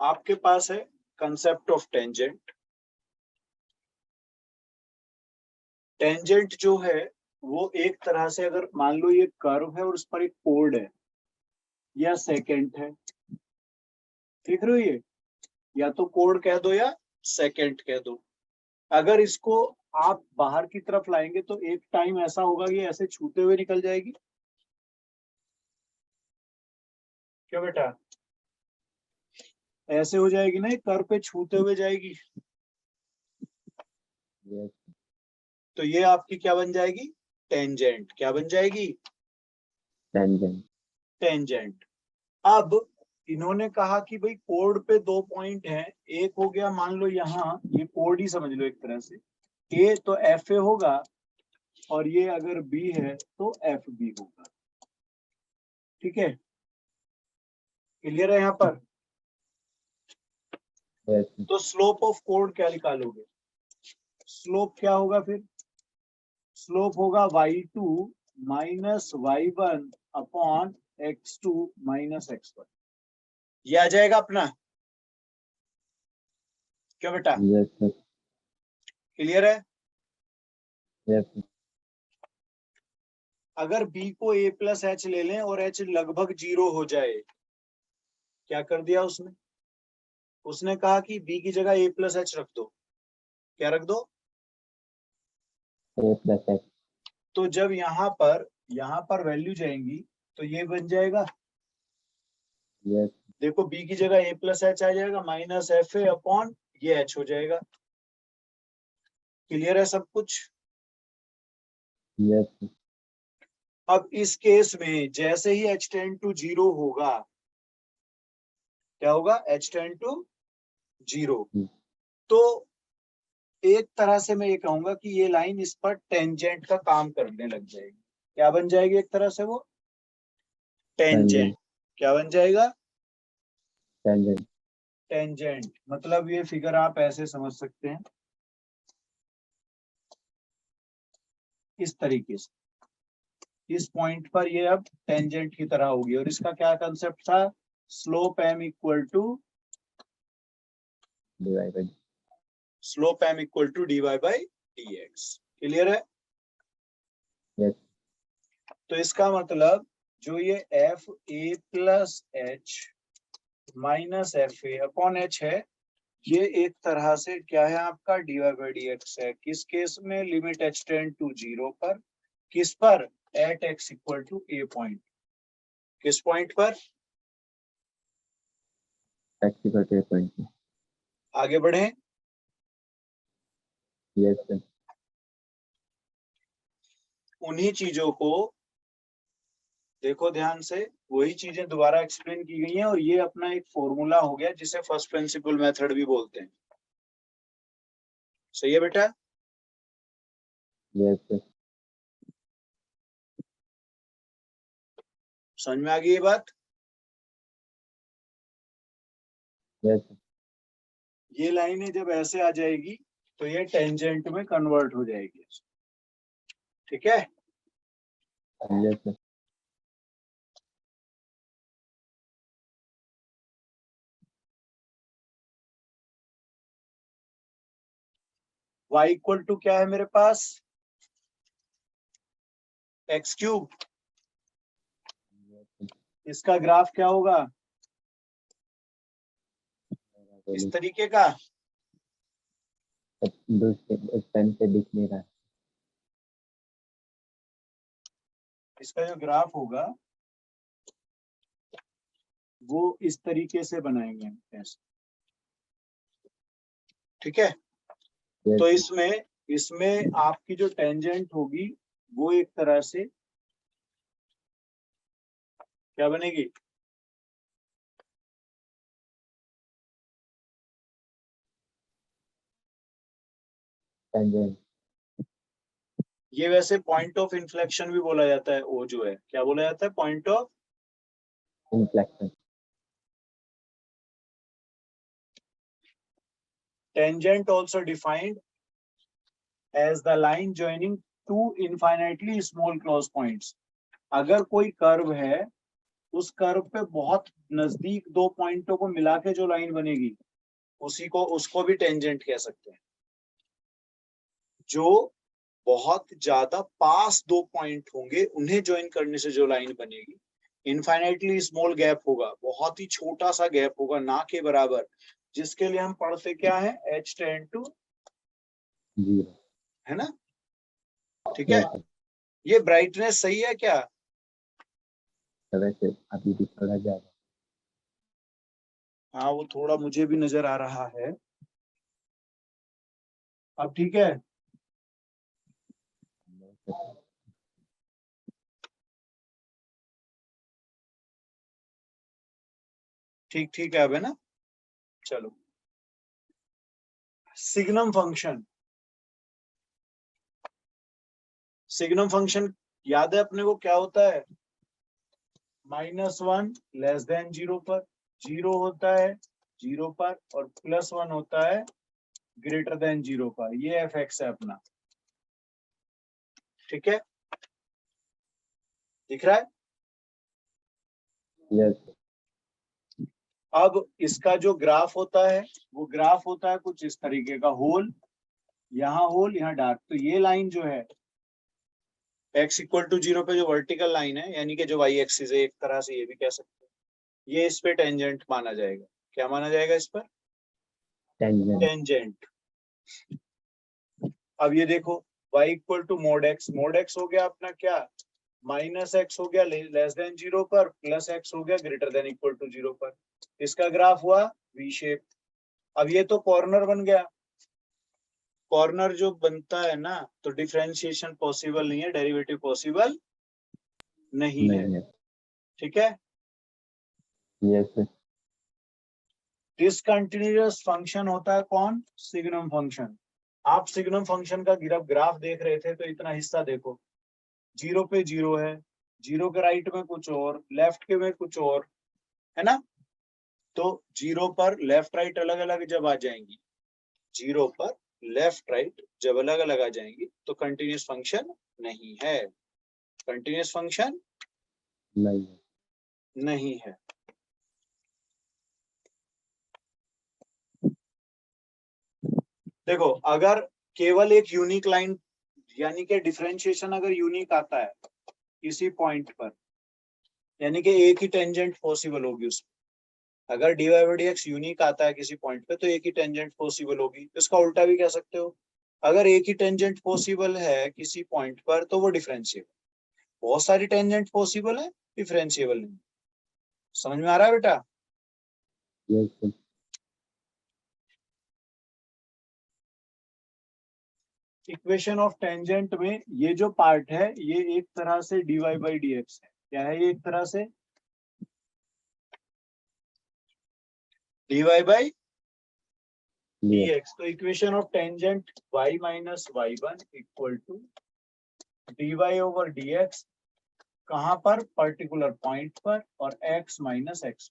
आपके पास है concept of tangent. Tangent जो है वो एक तरह से, अगर मान लो ये कर्व है और उस पर एक कोड है या सेकेंट है, ठीक रही है, या तो कोड कह दो या सेकेंट कह दो। अगर इसको आप बाहर की तरफ लाएंगे तो एक टाइम ऐसा होगा कि ऐसे छूते हुए निकल जाएगी। क्यों बेटा, ऐसे हो जाएगी ना, कर्व पे छूते हुए जाएगी। yes, तो ये आपकी क्या बन जाएगी, टेंजेंट। क्या बन जाएगी, tangent, टेंजेंट। अब इन्होंने कहा कि भाई कोड पे 2 पॉइंट हैं, एक हो गया मान लो यहाँ, ये कोड ही समझ लो एक तरह से, ए तो एफ ए होगा और ये अगर बी है तो एफ बी होगा। ठीक है, क्लियर है यहाँ पर। yes, तो स्लोप ऑफ कोड क्या निकालोगे, स्लोप क्या होगा फिर, स्लोप होगा y2 minus y1 upon x2 minus x1। ये आ जाएगा अपना। क्यों बेटा, yes, sir, क्लियर है। yes, sir, अगर b को a प्लस एच ले लें और h लगभग 0 हो जाए, क्या कर दिया उसने, उसने कहा कि b की जगह a प्लस एच रख दो। क्या रख दो, a plus h, तो जब यहाँ पर वैल्यू जाएंगी तो ये बन जाएगा, yes, देखो b की जगह a प्लस एच आ जाएगा माइनस एफ ए अपॉन ये h हो जाएगा। क्लियर है सब कुछ। yes, sir, अब इस केस में जैसे ही h टेंड टू 0 होगा, क्या होगा, h टेंड टू 0, Hmm. तो एक तरह से मैं ये कहूंगा कि ये लाइन इस पर टेंजेंट का काम करने लग जाएगी। क्या बन जाएगी एक तरह से वो, टेंजेंट। tangent, क्या बन जाएगा, tangent, टेंजेंट। मतलब ये फिगर आप ऐसे समझ सकते हैं, इस तरीके से, इस पॉइंट पर ये अब टेंजेंट की तरह होगी। और इसका क्या कंसेप्ट था, slope m equal to, divide by, slope m equal to dy by dx। Clear है। yes, तो इसका मतलब जो ये F A plus H minus F A upon H है, ये एक तरह से क्या है आपका dy बाई dx है। किस केस में, लिमिट h टेंड टू 0 पर, किस पर, at x equal to a point. किस पॉइंट पर, x equal to a point, आगे बढ़े। yes, sir, उन्हीं चीजों को देखो ध्यान से, वही चीजें दोबारा एक्सप्लेन की गई हैं, और ये अपना एक फॉर्मूला हो गया जिसे फर्स्ट प्रिंसिपल मेथड भी बोलते हैं। सही है बेटा। yes, sir, समझ में आ गई ये बात। yes, sir, ये लाइनें जब ऐसे आ जाएगी तो ये टेंजेंट में कन्वर्ट हो जाएगी। ठीक है, yes, sir, y equal to क्या है मेरे पास, एक्स क्यूब। इसका ग्राफ क्या होगा, इस तरीके का। दूसरे पेन से दिख नहीं रहा, इसका जो ग्राफ होगा वो इस तरीके से बनाएंगे हम ऐसे। ठीक है, yes, तो sir, इसमें इसमें आपकी जो टेंजेंट होगी वो एक तरह से क्या बनेगी, tangent, ये वैसे पॉइंट ऑफ इन्फ्लेक्शन भी बोला जाता है। वो जो है क्या बोला जाता है, point of, inflection, tangent also defined as the line joining two infinitely small close points. अगर कोई कर्व है उस कर्व पे बहुत नजदीक दो पॉइंटों को मिला के जो लाइन बनेगी उसको भी टेंजेंट कह सकते हैं। जो बहुत ज्यादा पास दो पॉइंट होंगे उन्हें ज्वाइन करने से जो लाइन बनेगी, इनफाइनाइटली स्मॉल गैप होगा, बहुत ही छोटा सा गैप होगा, ना के बराबर, जिसके लिए हम पढ़ते क्या है, h टेंड टू 0, है ना। ठीक है, ये ब्राइटनेस सही है क्या? वैसे अभी भी थोड़ा ज्यादा। हाँ वो थोड़ा मुझे भी नजर आ रहा है। अब ठीक है, ठीक ठीक है अब, है ना। चलो, सिग्नम फंक्शन, सिग्नम फंक्शन याद है अपने को क्या होता है, -1 लेस देन 0 पर, 0 होता है 0 पर, और +1 होता है ग्रेटर देन 0 पर। ये एफ(x) है अपना, ठीक है, दिख रहा है। यस, अब इसका जो ग्राफ होता है वो ग्राफ होता है कुछ इस तरीके का, होल यहाँ डार्क। तो ये लाइन जो है x इक्वल टू 0 पे जो वर्टिकल लाइन है, यानी कि जो y एक्सिस है, एक तरह से ये भी कह सकते हैं, ये इस पे टेंजेंट माना जाएगा। क्या माना जाएगा इस पर? टेंजेंट। टेंजेंट। अब ये देखो, y equal to mod x, mod x हो गया अपना क्या, -x हो गया लेस देन 0 पर, +x हो गया ग्रेटर देन इक्वल टू 0 पर। इसका ग्राफ हुआ वी शेप। अब ये तो कॉर्नर बन गया, कॉर्नर जो बनता है ना, तो डिफरेंशिएशन पॉसिबल नहीं है, डेरिवेटिव पॉसिबल नहीं है, नहीं है। ठीक है। यस, डिसकंटिन्यूअस फंक्शन होता है कौन, सिग्नम फंक्शन। आप सिग्नम फंक्शन का ग्राफ देख रहे थे तो इतना हिस्सा देखो, 0 पे 0 है, 0 के राइट में कुछ और, लेफ्ट के में कुछ और, है ना। तो 0 पर लेफ्ट राइट अलग अलग जब आ जाएंगी, 0 पर लेफ्ट राइट जब अलग अलग आ जाएंगी तो कंटिन्यूअस फंक्शन नहीं है, कंटिन्यूअस फंक्शन नहीं है। नहीं है। देखो, अगर केवल एक यूनिक लाइन, यानी कि डिफरेंशिएशन अगर यूनिक आता है किसी पॉइंट पर, यानी कि एक ही टेंजेंट पॉसिबल होगी उसमें। अगर dy बाई dx यूनिक आता है किसी पॉइंट पे तो एक ही टेंजेंट पॉसिबल होगी। इसका उल्टा भी कह सकते हो, अगर एक ही टेंजेंट पॉसिबल है किसी पॉइंट पर तो वो डिफरेंशिएबल। बहुत सारी टेंजेंट पॉसिबल है, डिफरेंशिएबल नहीं। समझ में आ रहा है बेटा? यस, इक्वेशन ऑफ टेंजेंट में ये जो पार्ट है ये एक तरह से dy बाई dx है। क्या है ये? एक तरह से dy बाई dx। तो equation of tangent y minus y1 equal to dy over dx, कहां पर, पर्टिकुलर पॉइंट पर, और x माइनस x।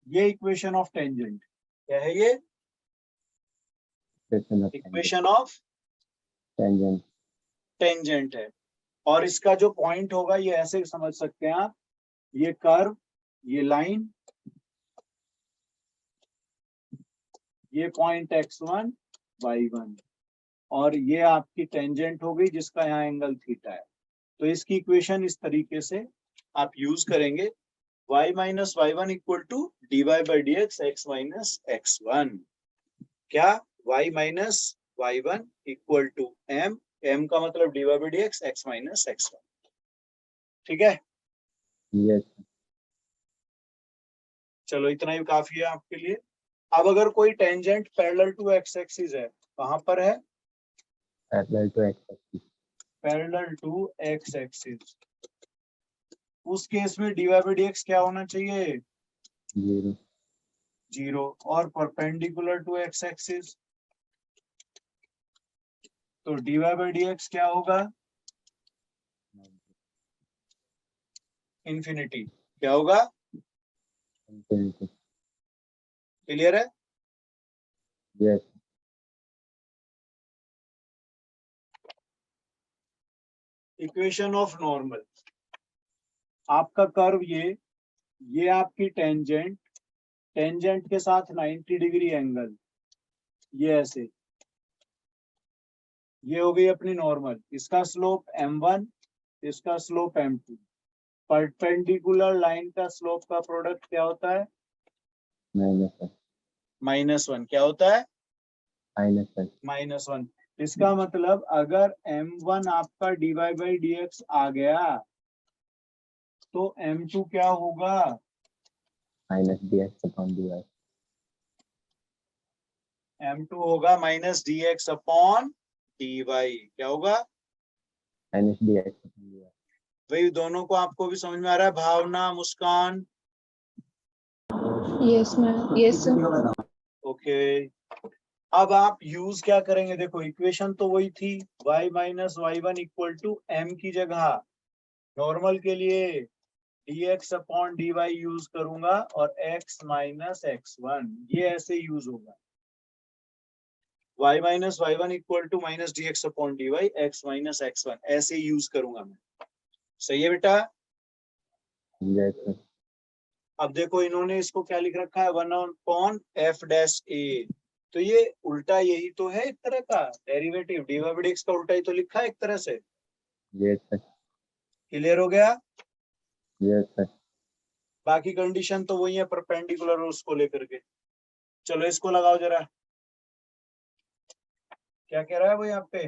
ये इक्वेशन ऑफ टेंजेंट क्या है? ये इक्वेशन ऑफ टेंजेंट। टेंजेंट है। और इसका जो पॉइंट होगा ये ऐसे समझ सकते हैं आप, ये कर्व, ये लाइन, ये पॉइंट x1 y1, और ये आपकी टेंजेंट हो गई जिसका यहाँ एंगल थीटा है। तो इसकी इक्वेशन इस तरीके से आप यूज करेंगे, y minus y1 equal to dy by dx x minus x1। क्या? y minus y1 equal to m का मतलब dy by dx x minus x1, ठीक है। यस, चलो इतना ही काफी है आपके लिए। अब अगर कोई tangent parallel to X axis है, कहां पर है, parallel to X axis. Parallel to X axis, उस केस में dy बाई dx क्या होना चाहिए, 0, 0। और परपेंडिकुलर टू एक्स एक्सिस तो dy बाई dx क्या होगा, इंफिनिटी। क्या होगा? इंफिनिटी। क्लियर है? यस, इक्वेशन ऑफ नॉर्मल, आपका कर्व ये आपकी टेंजेंट, टेंजेंट के साथ 90 डिग्री एंगल, ये ऐसे, ये हो गई अपनी नॉर्मल, इसका स्लोप m1, इसका स्लोप m2। परपेंडिकुलर लाइन का स्लोप का प्रोडक्ट क्या होता है? -1 -1। क्या होता है? -1 -1। इसका मतलब अगर m1 आपका dy/dx आ गया तो m2 क्या होगा? -dx/dy m2 होगा -dx/dy। क्या होगा? -dx/dy भाई दोनों को आपको भी समझ में आ रहा है? Bhavna, Muskan, yes ma'am, yes sir. Okay. अब आप यूज क्या करेंगे? देखो इक्वेशन तो वही थी, y - y1 = m की जगह नॉर्मल के लिए dx/dy यूज करूंगा और x - x1, ये ऐसे यूज होगा। y - y1 = -dx/dy, x - x1 ऐसे यूज करूंगा मैं। सही है बेटा? Yes sir. अब देखो इन्होंने इसको क्या लिख रखा है, 1/f'(a). तो ये उल्टा यही तो है, एक तरह का डेरिवेटिव, dy/dx का उल्टा ही तो लिखा है एक तरह से। Yes sir. क्लियर हो गया? Yes sir. बाकी कंडीशन तो वही है, परपेंडिकुलर उसको लेकर के। चलो इसको लगाओ जरा, क्या कह रहा है वो यहाँ पे?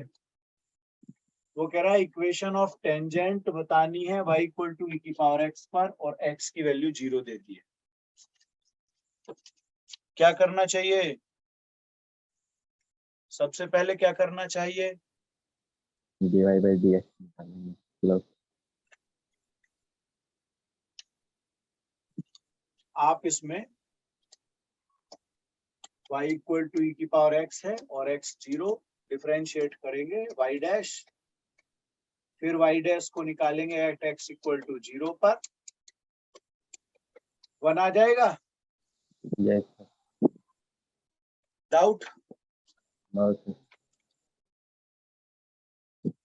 वो कह रहा है इक्वेशन ऑफ टेंजेंट बतानी है y = e⁻x पर, और x की वैल्यू 0 दे दी है। क्या करना चाहिए? सबसे पहले क्या करना चाहिए? dy/dx निकालेंगे, मतलब आप इसमें y = e⁻x है और x 0, डिफरेंशिएट करेंगे y', फिर y' को निकालेंगे एट x = 0 पर, 1 आ जाएगा। Yes sir. डाउट? बहुत सर।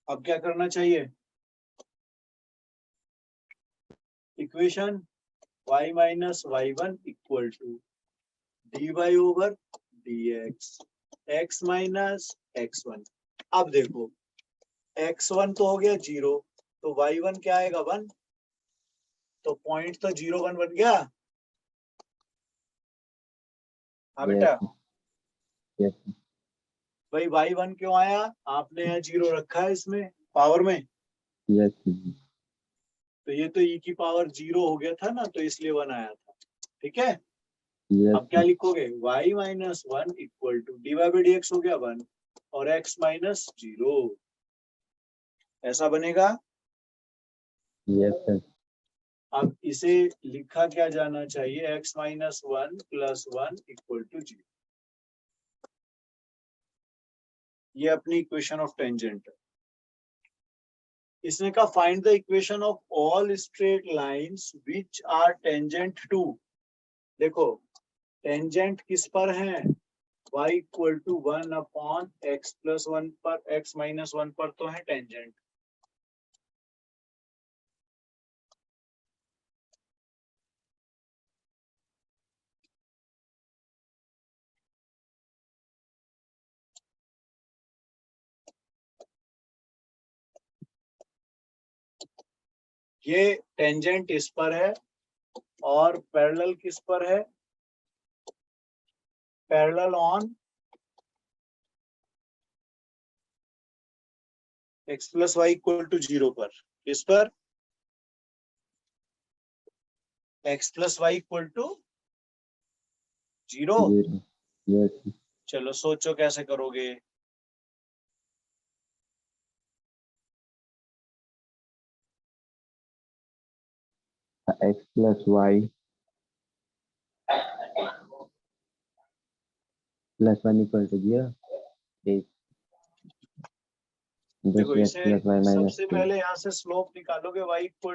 अब क्या करना चाहिए? Equation y - y1 = dy/dx x - x1। अब देखो x1 तो हो गया 0, तो y1 क्या आएगा? 1। तो पॉइंट तो 0 1 बन गया। हाँ यस बेटा, सर। Yes sir. भाई y1 क्यों आया? आपने यहाँ 0 रखा है इसमें पावर में, यस सर। तो ये तो e⁻0 हो गया था ना, तो इसलिए 1 आया था। ठीक है? यस अब क्या सर। लिखोगे? y - 1 = dy/dx हो गया 1 और x - 0, ऐसा बनेगा। Yes sir. अब इसे लिखा क्या जाना चाहिए? x - 1 + 1 = 0। ये अपनी इक्वेशन ऑफ टेंजेंट है। इसने कहा find the equation of all straight lines which are tangent to. देखो टेंजेंट किस पर है? y = 1/x + 1 पर, x - 1 पर तो है टेंजेंट। ये टेंजेंट इस पर है और पैरेलल किस पर है? पैरेलल ऑन x + y = 0 पर। किस पर? x + y = 0। 0। Yes sir. चलो सोचो कैसे करोगे? x + y + 1 = 0। एक देखो दूसरे x इसे + y - सबसे 2 पहले यहाँ से स्लोप निकालोगे, y =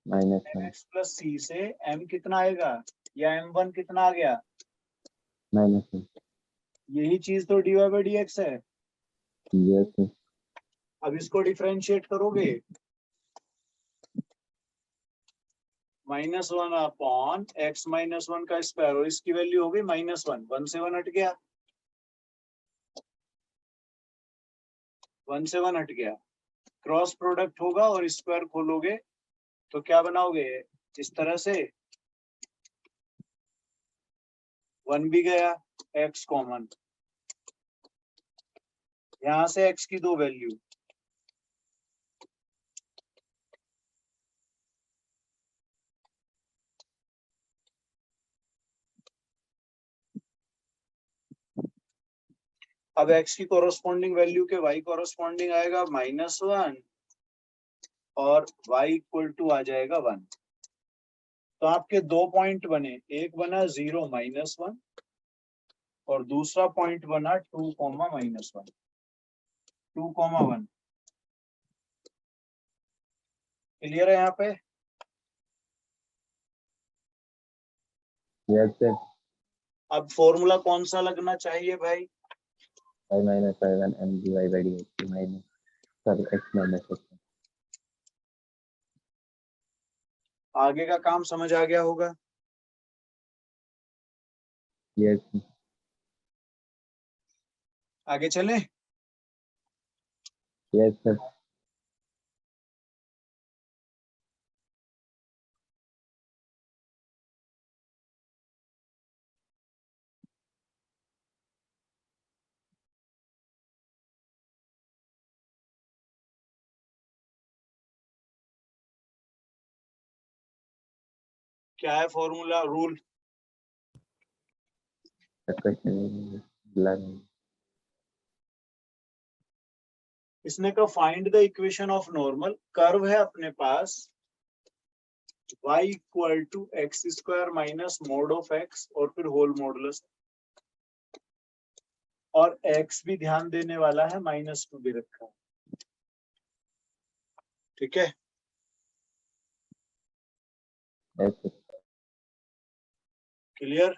-1 mx + c से m कितना आएगा, या m1 कितना आ गया? -1। यही चीज तो dy/dx है। Yes sir. अब इसको डिफरेंशिएट करोगे -1 अपॉन x -1 का स्क्वायर, और इसकी वैल्यू हो गई -1, 1 से 1 हट गया, 1 से 1 हट गया। क्रॉस प्रोडक्ट होगा और स्क्वायर खोलोगे तो क्या बनाओगे, इस तरह से 1 भी गया, x कॉमन, यहां से x की दो वैल्यू, अब x की कोरोस्पोंडिंग वैल्यू के y कोरोस्पोंडिंग आएगा -1 और y इक्वल टू आ जाएगा 1। तो आपके दो पॉइंट बने, एक बना 0 -1 और दूसरा पॉइंट बना 2, -1, 2, 1। क्लियर है यहाँ पे? Yes sir. अब फॉर्मूला कौन सा लगना चाहिए भाई? y - y1 mdy/dt minus sorry x - x। आगे का काम समझ आ गया होगा। यस आगे चलें? Yes sir. क्या है फॉर्मूला, रूल? इसने कहा find the equation of normal, curve है अपने पास y equal to X square minus mod of x और फिर होल मॉडुलस, और x भी ध्यान देने वाला है, -2 भी रखा है, ठीक है? Yes sir. क्लियर?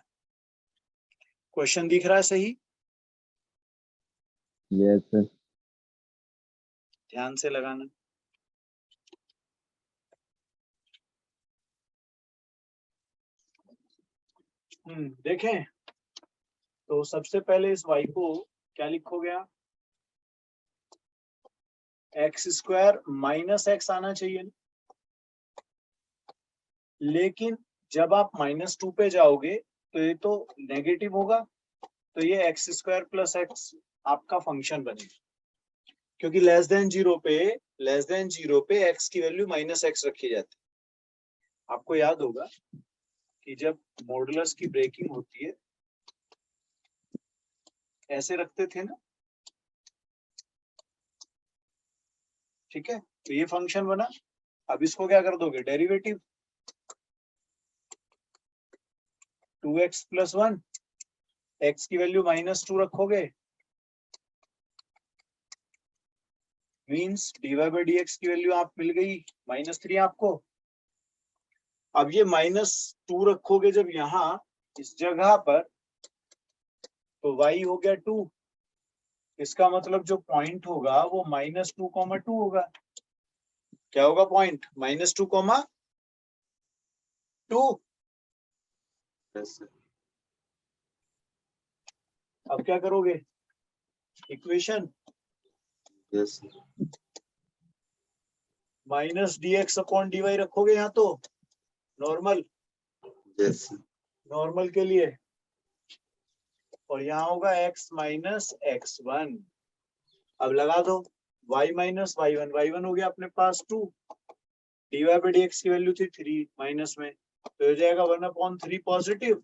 क्वेश्चन दिख रहा है सही? Yes sir. ध्यान से लगाना। देखें तो सबसे पहले इस y को क्या लिखोगे आप, एक्स स्क्वायर माइनस एक्स आना चाहिए, लेकिन जब आप -2 पे जाओगे तो ये तो नेगेटिव होगा, तो ये एक्स स्क्वायर प्लस एक्स आपका फंक्शन बनेगा, क्योंकि लेस देन जीरो पे एक्स की वैल्यू -x रखी जाती है। आपको याद होगा कि जब मॉडुलस की ब्रेकिंग होती है ऐसे रखते थे ना, ठीक है? तो ये फंक्शन बना। अब इसको क्या कर दोगे, डेरिवेटिव, 2x + 1, x की वैल्यू -2 रखोगे, मीन्स dy/dx की वैल्यू आप मिल गई -3 आपको। अब ये -2 रखोगे जब यहाँ इस जगह पर, तो y हो गया 2, इसका मतलब जो पॉइंट होगा वो -2, 2 होगा। क्या होगा पॉइंट, -2, 2। अब क्या करोगे, इक्वेशन -dx/dy रखोगे यहाँ, तो नॉर्मल, नॉर्मल के लिए, और यहाँ होगा x - x1। अब लगा दो, y - y1 हो गया अपने पास 2, dy/dx की वैल्यू थी 3 माइनस में, तो हो जाएगा 1/3 पॉजिटिव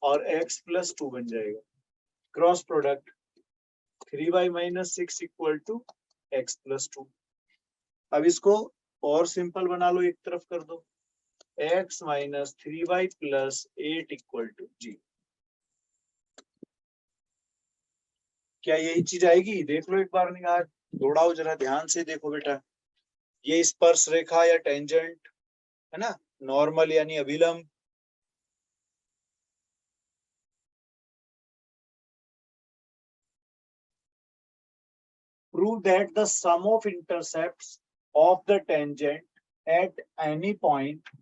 और x + 2 बन जाएगा। Cross product 3y - 6 equal to x + 2। अब इसको और सिंपल बना लो, एक तरफ कर दो, x - 3y + 8 इक्वल टू 0। क्या यही चीज आएगी? देख लो एक बार, निगाह दौड़ाओ जरा, ध्यान से देखो बेटा। ये स्पर्श रेखा या टेंजेंट है ना, नॉर्मल यानी अभिलंब, prove that the sum of intercepts of the tangent at any point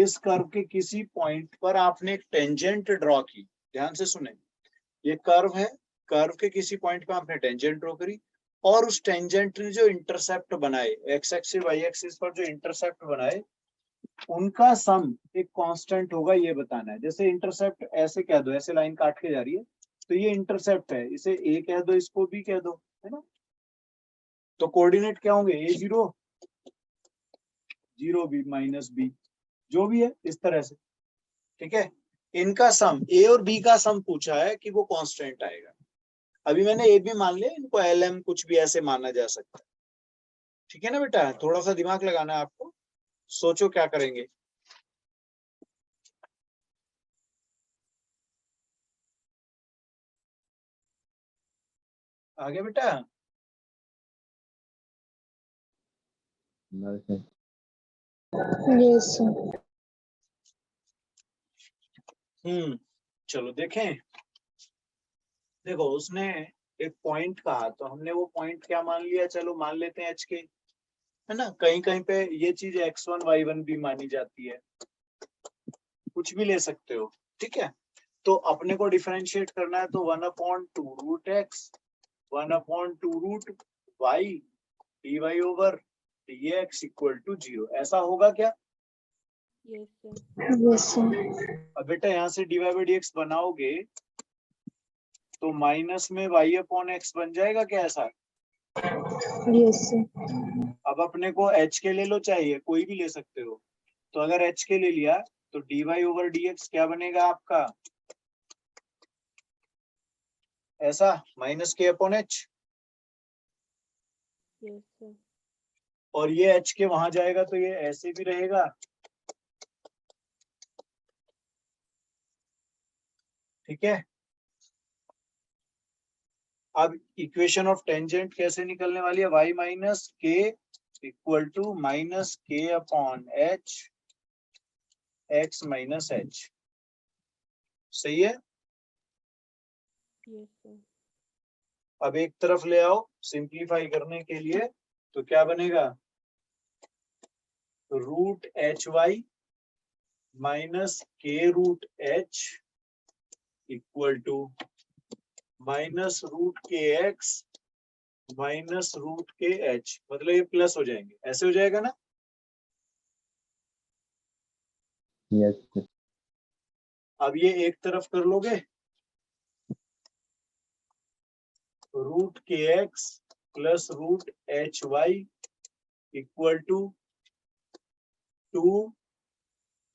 इस कर्व के किसी पॉइंट पर आपने एक टेंजेंट ड्रॉ की, ध्यान से सुने, ये कर्व है, कर्व के किसी पॉइंट पर आपने टेंजेंट ड्रॉ करी और उस टेंजेंट ने जो इंटरसेप्ट बनाए, एक्स एक्सिस वाई एक्सिस पर जो इंटरसेप्ट बनाए, उनका सम एक कांस्टेंट होगा, ये बताना है। जैसे इंटरसेप्ट ऐसे कह दो, ऐसे लाइन काट के जा रही है, तो ये इंटरसेप्ट है, इसे ए कह दो, इसको बी कह दो, है ना। तो कोऑर्डिनेट क्या होंगे, ए 0 0 बी माइनस बी, जो भी है इस तरह से, ठीक है। इनका सम, ए और बी का सम पूछा है कि वो कांस्टेंट आएगा। अभी मैंने ए भी मान लिया, इनको एल एम कुछ भी ऐसे माना जा सकता है, ठीक है ना बेटा। थोड़ा सा दिमाग लगाना है आपको, सोचो क्या करेंगे। आगे बेटा, No, sir. Yes, sir. चलो देखें। देखो उसने एक पॉइंट कहा, तो हमने वो पॉइंट क्या मान लिया, चलो मान लेते हैं एच के, है ना। कहीं कहीं पे ये चीज x1 y1 भी मानी जाती है, कुछ भी ले सकते हो, ठीक है। तो अपने को डिफरेंशिएट करना है, तो 1/2 root X 1/2 root Y dy over dx equal to 0, ऐसा होगा क्या। Yes, sir. Yes, sir. अब बेटा यहाँ से dy बाई dx बनाओगे तो माइनस में y/x बन जाएगा क्या ऐसा। Yes, sir. अब अपने को एच के ले लो, चाहिए कोई भी ले सकते हो, तो अगर एच के ले लिया तो dy ओवर dx क्या बनेगा आपका, ऐसा माइनस k/h, Yes, sir. और ये एच के वहां जाएगा तो ये ऐसे भी रहेगा, ठीक है। अब इक्वेशन ऑफ टेंजेंट कैसे निकलने वाली है, y minus K equal to minus k/h x minus h, सही है। Yes, sir. अब एक तरफ ले आओ सिंप्लीफाई करने के लिए, तो क्या बनेगा, root H Y minus K root H equal to minus root K X minus root K H, मतलब ये प्लस हो जाएंगे, ऐसे हो जाएगा ना। Yes, sir. अब ये एक तरफ कर लोगे, root K X plus root H Y equal to 2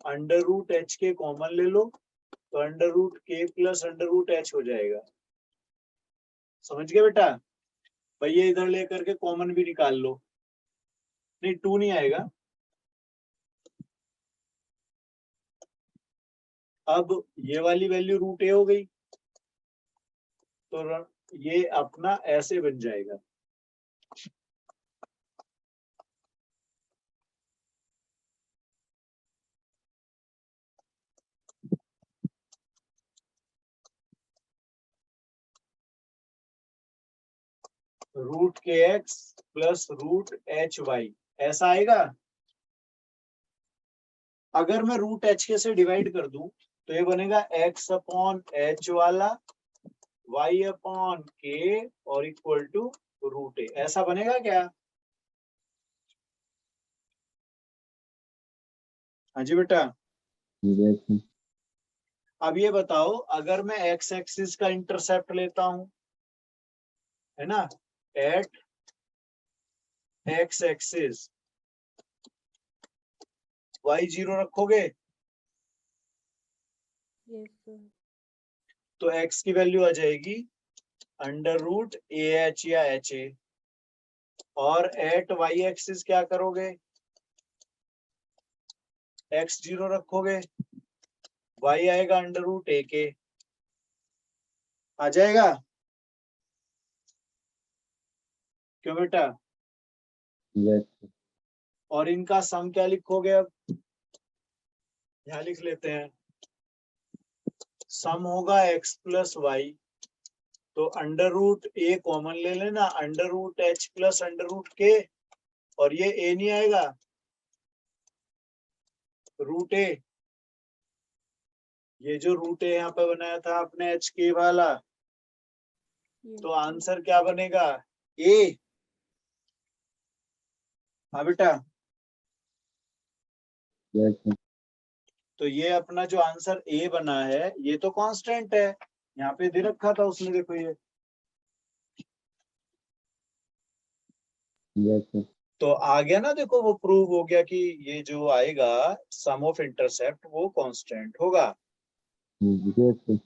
under root H K common ले लो, तो under root K plus under root H हो जाएगा, समझ गए बेटा। भाई ये इधर लेकर के कॉमन भी निकाल लो, नहीं 2 नहीं आएगा। अब ये वाली वैल्यू रूट ए हो गई, तो ये अपना ऐसे बन जाएगा, root K X plus root H Y, ऐसा आएगा। अगर मैं रूट एच के से डिवाइड कर दूं तो ये बनेगा x/h वाला y/k और इक्वल टू रूट ए, ऐसा बनेगा क्या। हाँ जी बेटा। Yes, sir. अब ये बताओ, अगर मैं x एक्सिस का इंटरसेप्ट लेता हूं, है ना, एट x एक्सिस y0 रखोगे, Yes, sir. तो x की वैल्यू आ जाएगी अंडर रूट AH या HA, और एट y एक्सिस क्या करोगे, x0 रखोगे, y आएगा अंडर रूट AK, आ जाएगा क्यों बेटा। Yes, sir. और इनका सम क्या लिखोगे, अब यहां लिख लेते हैं, सम होगा x प्लस वाई, तो अंडर रूट ए कॉमन ले लेना, under root H plus under root K, और ये ए नहीं आएगा, रूट ए, ये जो रूट ए यहाँ पे बनाया था आपने एच के वाला, Yes, तो sir. आंसर क्या बनेगा? ए। हाँ बेटा, Yes, sir. तो ये अपना जो आंसर ए बना है ये तो कांस्टेंट है, यहाँ पे दे रखा था उसने, देखो ये। Yes, sir. तो आ गया ना, देखो वो प्रूव हो गया कि ये जो आएगा सम ऑफ इंटरसेप्ट वो कांस्टेंट होगा। Yes, sir.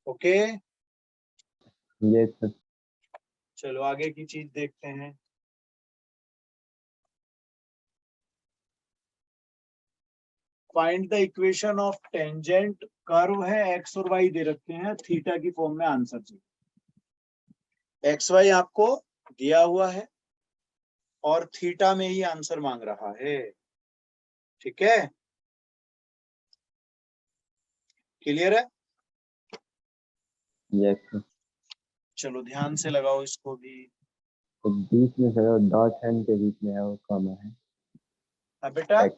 Okay, Yes, sir. चलो आगे की चीज देखते हैं। Find the equation of tangent curve है, एक्स और वाई दे रखे हैं, थीटा की फॉर्म में आंसर चाहिए। एक्स वाई आपको दिया हुआ है और थीटा में ही आंसर मांग रहा है, ठीक है? क्लियर है? Yes, sir. चलो ध्यान से लगाओ इसको भी। तो बीच में सर डॉट हैंड के बीच में है वो कॉमा है। हाँ बेटा, X.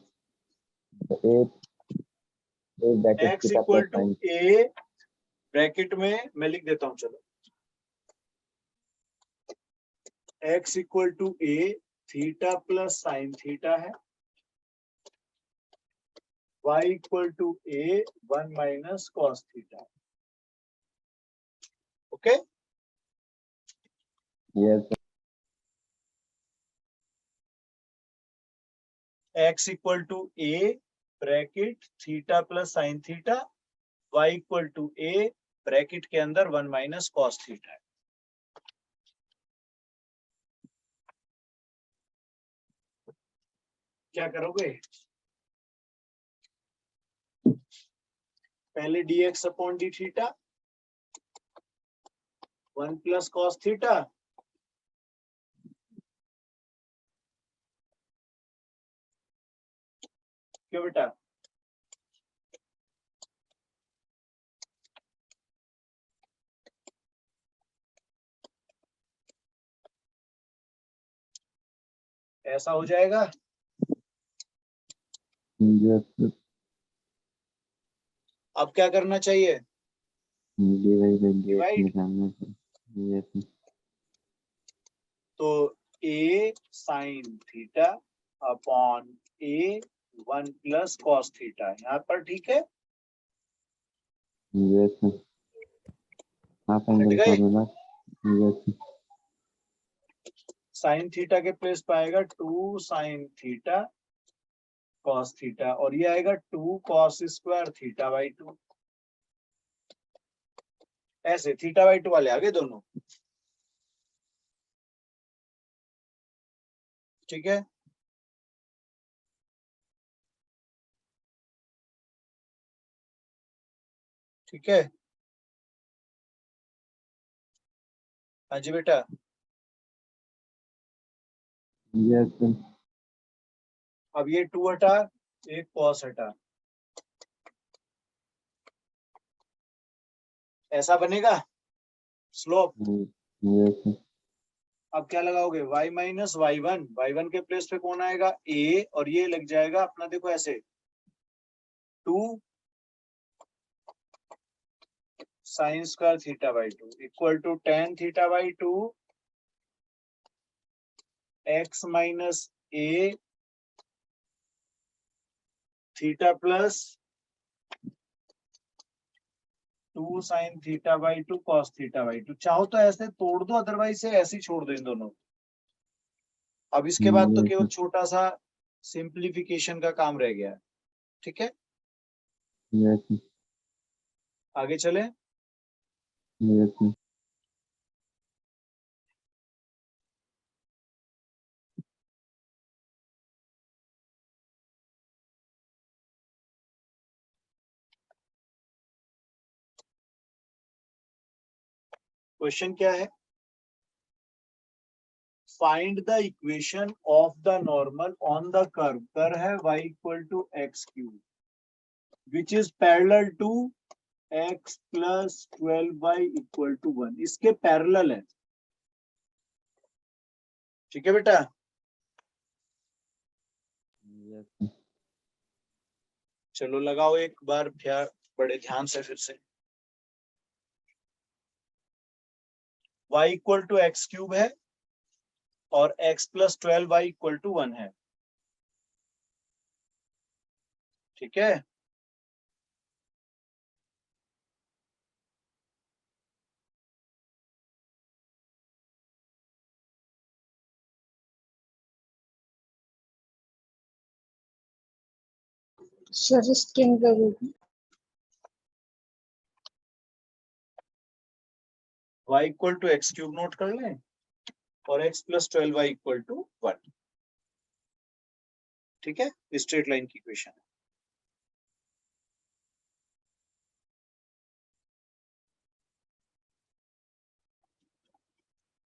तो a bracket x theta equal plus two sine. A, bracket में मैं लिख देता हूं, चलो। X equal to a, theta plus sine theta है। Y equal to a, 1 minus cos theta. Okay, Yes, sir. X equal to a, bracket theta plus sine theta, y equal to a, bracket के अंदर 1 minus cos theta है। क्या करोगे? पहले dx upon D theta, 1 plus cos theta, क्यों बेटा? ऐसा हो जाएगा। Yes, sir. अब क्या करना चाहिए? Divide by dx Divide. निकालना है। Yes, sir. तो a sine theta upon a 1 plus cos theta, यहाँ पर ठीक है? Yes, sir. हाफ हट एंगल गए? Formula. Yes, sir. Sine theta के प्लेस पे आएगा 2 साइन थीटा कॉस थीटा, और ये आएगा 2 कॉस स्क्वायर थीटा बाई 2। ऐसे थीटा बाई 2 वाले आगे दोनों, ठीक है? ठीक है, हाँ जी बेटा। Yes, sir. अब ये 2 हटा, एक कॉस हटा, ऐसा बनेगा स्लोप। Yes, sir. अब क्या लगाओगे? y माइनस y1, y1 के प्लेस पे कौन आएगा? a, और ये लग जाएगा अपना, देखो ऐसे 2 sine square theta by 2 equal to tan theta by 2 x minus a theta plus 2 sine theta by 2 cos theta by 2। चाहो तो ऐसे तोड़ दो, अदरवाइज से ऐसे ही छोड़ दो इन दोनों। अब इसके बाद तो Yes, केवल sir. छोटा सा सिंप्लीफिकेशन का काम रह गया है, ठीक है? Yes, sir. आगे चले। Yes, sir. क्वेश्चन क्या है? Find the equation of the normal on the curve, curve है y equal to X cube, which is parallel to x plus 12y equal to 1। इसके पैरेलल है, ठीक है बेटा? Yes, sir. चलो लगाओ एक बार बड़े ध्यान से फिर से। y equal to X cube है और x plus 12y equal to 1 है। ठीक है, सर स्किन करोगे? y equal to X cube note कर लें और x plus 12y equal to 1। ठीक है, स्ट्रेट लाइन की इक्वेशन है।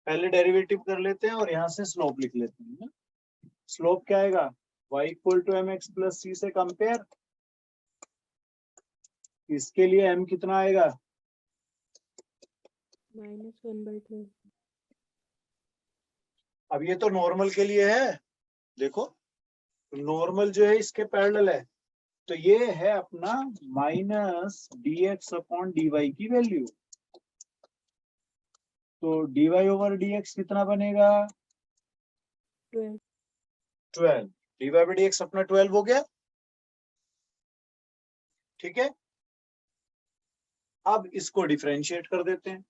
पहले डेरिवेटिव कर लेते हैं और यहां से स्लोप लिख लेते हैं। स्लोप क्या आएगा? y equal to m x plus c से कंपेयर, इसके लिए m कितना आएगा? -1/12। अब ये तो नॉर्मल के लिए है, देखो नॉर्मल जो है इसके पैरेलल है, तो ये है अपना माइनस dx अपॉन dy की वैल्यू। तो dy ओवर dx कितना बनेगा? 12। 12। dy बाई dx अपना 12 हो गया। ठीक है, अब इसको डिफरेंशिएट कर देते हैं।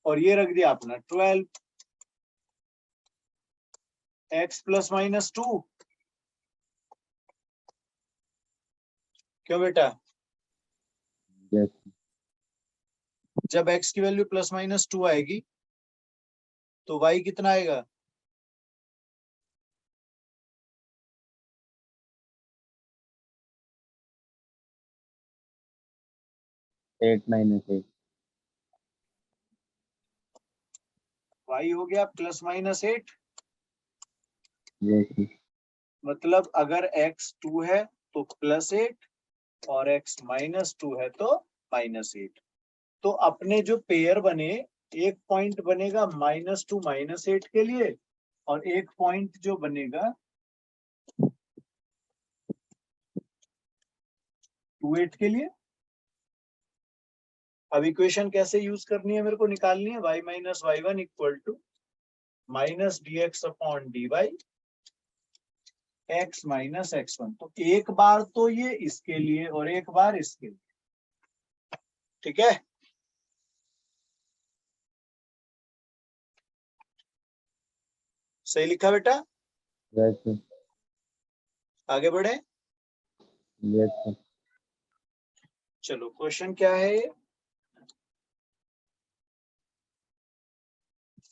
और ये रख दिया अपना 12 x प्लस माइनस 2। क्यों बेटा? Yes. जब x की वैल्यू प्लस माइनस 2 आएगी तो y कितना आएगा? 8 minus 8. y हो गया प्लस माइनस 8। Yes. मतलब अगर x 2 है तो प्लस 8 और x माइनस 2 है तो माइनस 8। तो अपने जो पेयर बने, एक पॉइंट बनेगा -2 -8 के लिए और एक पॉइंट जो बनेगा 2 8 के लिए। अब इक्वेशन कैसे यूज करनी है मेरे को निकालनी है। y minus Y one equal to minus D X upon D Y X minus X one. तो एक बार तो ये इसके लिए और एक बार इसके लिए। ठीक है, सही लिखा बेटा? Yes. आगे बढ़े। Yes. चलो क्वेश्चन क्या है?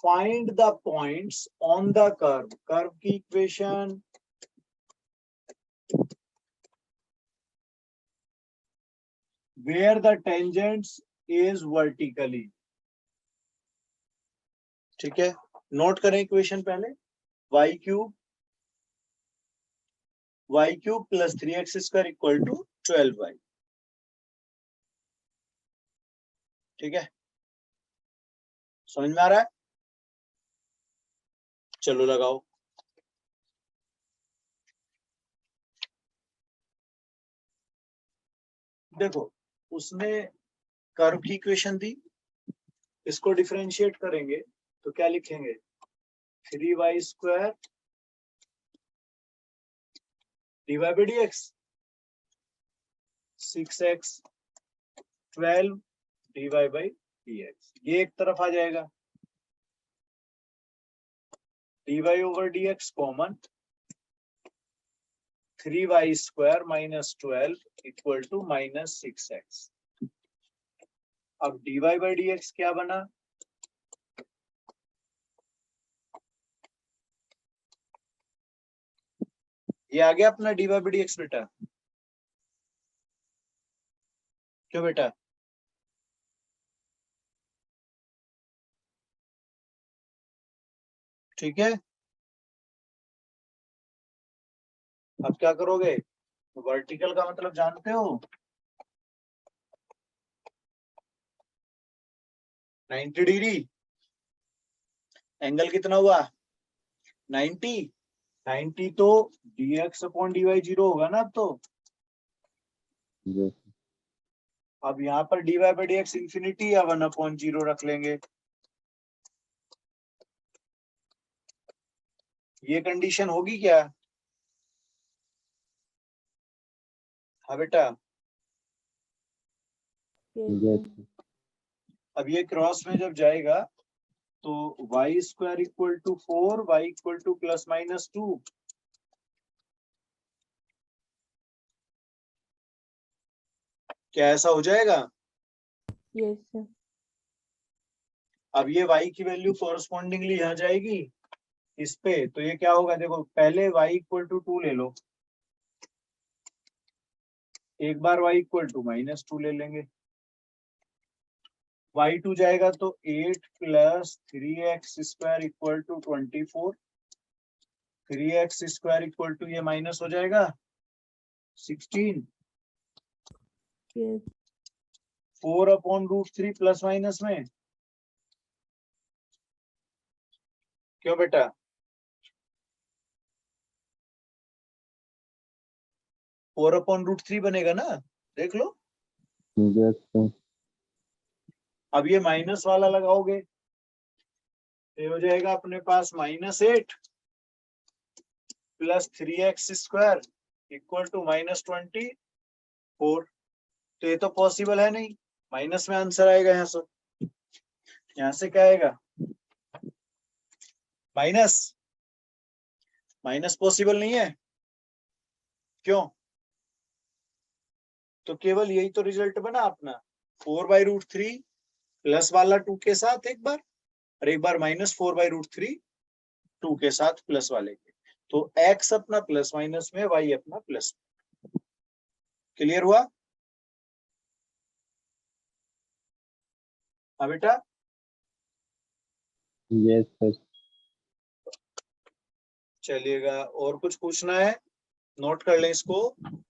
Find the points on the curve. Curve की equation where the tangents is vertically। ठीक है, नोट करें इक्वेशन पहले। y cube plus 3x square equal to 12y। ठीक है, समझ में आ रहा है? चलो लगाओ। देखो उसने कर्व की इक्वेशन दी, इसको डिफरेंशिएट करेंगे तो क्या लिखेंगे? 3y square dy by dx 6x 12 dy by dx। ये एक तरफ आ जाएगा, dy over dx common, 3y square minus 12 equal to minus 6x। अब dy बाई dx क्या बना? ये आ गया अपना dy बाई dx बेटा। क्यों बेटा? ठीक है, अब क्या करोगे? वर्टिकल का मतलब जानते हो? 90 डिग्री। एंगल कितना हुआ? 90। 90 तो dx अपॉन dy 0 होगा ना अब तो। yes, अब यहाँ पर dy बाई dx इंफिनिटी या 1 अपॉन 0 रख लेंगे। ये कंडीशन होगी क्या? हाँ बेटा। yes, yes, sir. अब ये क्रॉस में जब जाएगा तो y square equal to 4, y equal to plus minus 2। क्या ऐसा हो जाएगा? Yes, sir. अब ये y की वैल्यू कॉरस्पॉन्डिंगली यहाँ जाएगी इस पे, तो ये क्या होगा? देखो पहले y इक्वल टू 2 ले लो, एक बार y इक्वल टू माइनस 2 ले लेंगे, y2 जाएगा तो 8 plus 3x square equal to 24, 3x square equal to ये माइनस हो जाएगा 16, Yes, 4 upon root 3 plus minus में। क्यों बेटा? फोर अपॉन रूट 3 बनेगा ना, देख लो। yes, sir. अब ये माइनस वाला लगाओगे तो ये हो जाएगा अपने पास -8 plus 3x square equal to -24। तो ये तो पॉसिबल है नहीं, माइनस में आंसर आएगा यहाँ से। यहाँ से क्या आएगा? माइनस। माइनस पॉसिबल नहीं है, क्यों? तो केवल यही तो रिजल्ट बना अपना, 4/√3 प्लस वाला 2 के साथ एक बार, और एक बार -4/√3 2 के साथ प्लस वाले के। तो x अपना प्लस माइनस में, y अपना प्लस। क्लियर हुआ? हाँ बेटा। Yes, sir. चलिएगा, और कुछ पूछना है? नोट कर लें इसको।